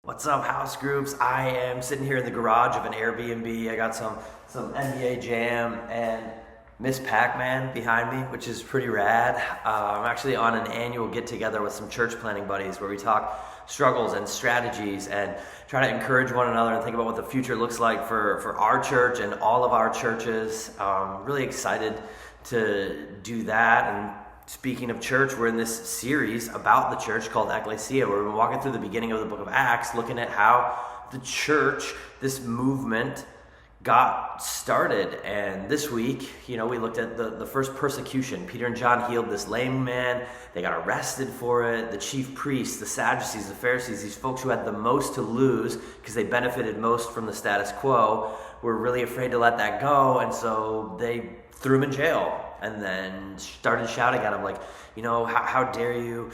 What's up, house groups? I am sitting here in the garage of an Airbnb. I got some NBA Jam and Miss Pac-Man behind me, which is pretty rad. I'm actually on an annual get-together with some church planning buddies where we talk struggles and strategies and try to encourage one another and think about what the future looks like for our church and all of our churches. Really excited to do that. And speaking of church, we're in this series about the church called Ecclesia, where we've been walking through the beginning of the book of Acts, looking at how the church, this movement, got started. And this week, we looked at the first persecution. Peter and John healed this lame man. They got arrested for it. The chief priests, the Sadducees, the Pharisees, these folks who had the most to lose because they benefited most from the status quo, were really afraid to let that go. And so they threw him in jail and then started shouting at him like, how dare you?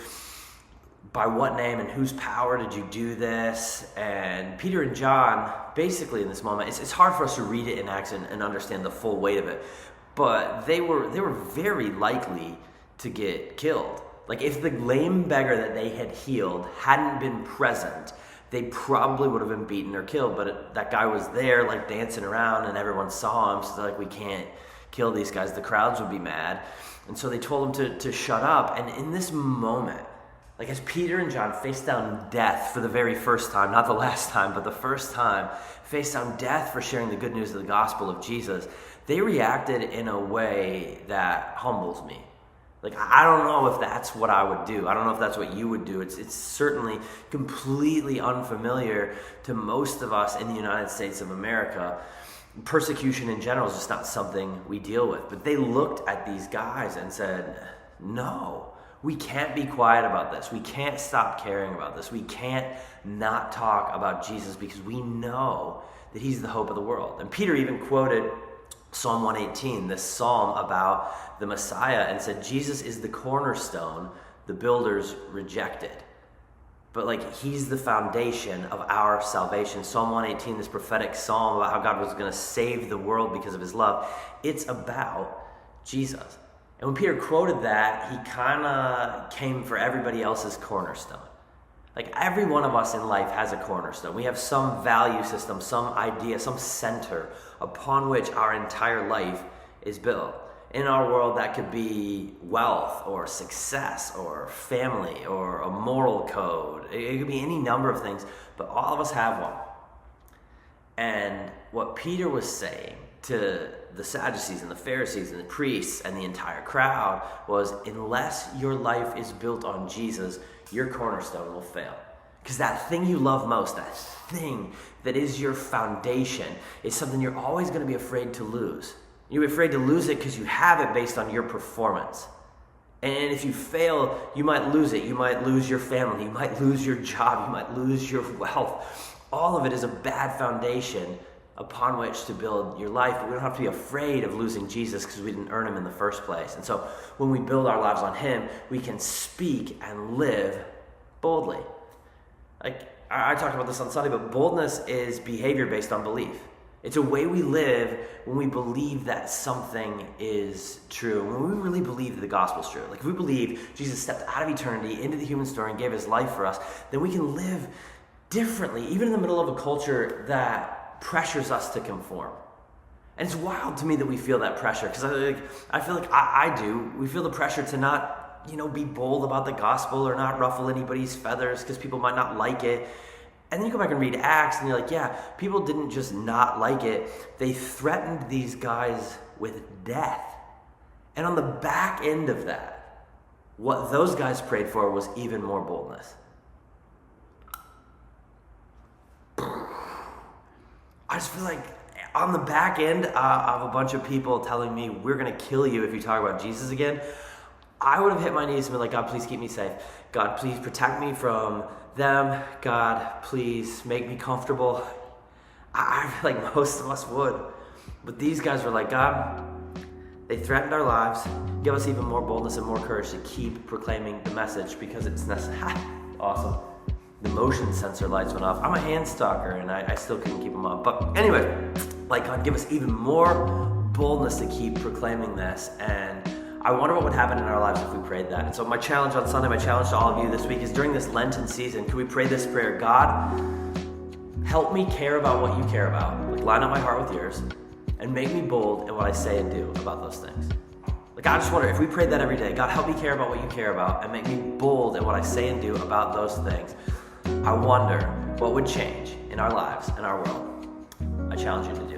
By what name and whose power did you do this? And Peter and John, basically in this moment, it's hard for us to read it in Acts and understand the full weight of it, but they were very likely to get killed. Like, if the lame beggar that they had healed hadn't been present, they probably would have been beaten or killed. But that guy was there, like, dancing around, and everyone saw him, so they're like, we can't kill these guys. The crowds would be mad. And so they told him to shut up. And in this moment, like, as Peter and John faced down death for the very first time, not the last time, but the first time, faced down death for sharing the good news of the gospel of Jesus, they reacted in a way that humbles me. Like, I don't know if that's what I would do. I don't know if that's what you would do. It's certainly completely unfamiliar to most of us in the United States of America. Persecution in general is just not something we deal with. But they looked at these guys and said, no. We can't be quiet about this. We can't stop caring about this. We can't not talk about Jesus because we know that he's the hope of the world. And Peter even quoted Psalm 118, this psalm about the Messiah, and said, Jesus is the cornerstone the builders rejected. But he's the foundation of our salvation. Psalm 118, this prophetic psalm about how God was going to save the world because of his love, it's about Jesus. And when Peter quoted that, he kind of came for everybody else's cornerstone. Like, every one of us in life has a cornerstone. We have some value system, some idea, some center upon which our entire life is built. In our world, that could be wealth or success or family or a moral code. It could be any number of things, but all of us have one. And what Peter was saying to the Sadducees and the Pharisees and the priests and the entire crowd was, unless your life is built on Jesus, your cornerstone will fail. Because that thing you love most, that thing that is your foundation, is something you're always going to be afraid to lose. You're afraid to lose it because you have it based on your performance. And if you fail, you might lose it. You might lose your family. You might lose your job. You might lose your wealth. All of it is a bad foundation upon which to build your life. But we don't have to be afraid of losing Jesus because we didn't earn him in the first place. And so when we build our lives on him, we can speak and live boldly. I talked about this on Sunday, but boldness is behavior based on belief. It's a way we live when we believe that something is true. When we really believe that the gospel's true. Like, if we believe Jesus stepped out of eternity into the human story and gave his life for us, then we can live differently, even in the middle of a culture that pressures us to conform. And it's wild to me that we feel that pressure, because I feel like I do. We feel the pressure to not, be bold about the gospel or not ruffle anybody's feathers because people might not like it. And then you go back and read Acts and you're like, yeah, people didn't just not like it. They threatened these guys with death. And on the back end of that, what those guys prayed for was even more boldness. I just feel like on the back end of a bunch of people telling me, we're going to kill you if you talk about Jesus again, I would have hit my knees and been like, God, please keep me safe. God, please protect me from them. God, please make me comfortable. I feel like most of us would. But these guys were like, God, they threatened our lives. Give us even more boldness and more courage to keep proclaiming the message because it's necessary. Awesome. The motion sensor lights went off. I'm a hand stalker and I still couldn't keep them up. But anyway, God, give us even more boldness to keep proclaiming this. And I wonder what would happen in our lives if we prayed that. And so my challenge on Sunday, my challenge to all of you this week is, during this Lenten season, can we pray this prayer? God, help me care about what you care about, like line up my heart with yours, and make me bold in what I say and do about those things. Like, I just wonder, if we prayed that every day, God, help me care about what you care about and make me bold in what I say and do about those things, I wonder what would change in our lives and our world. I challenge you to do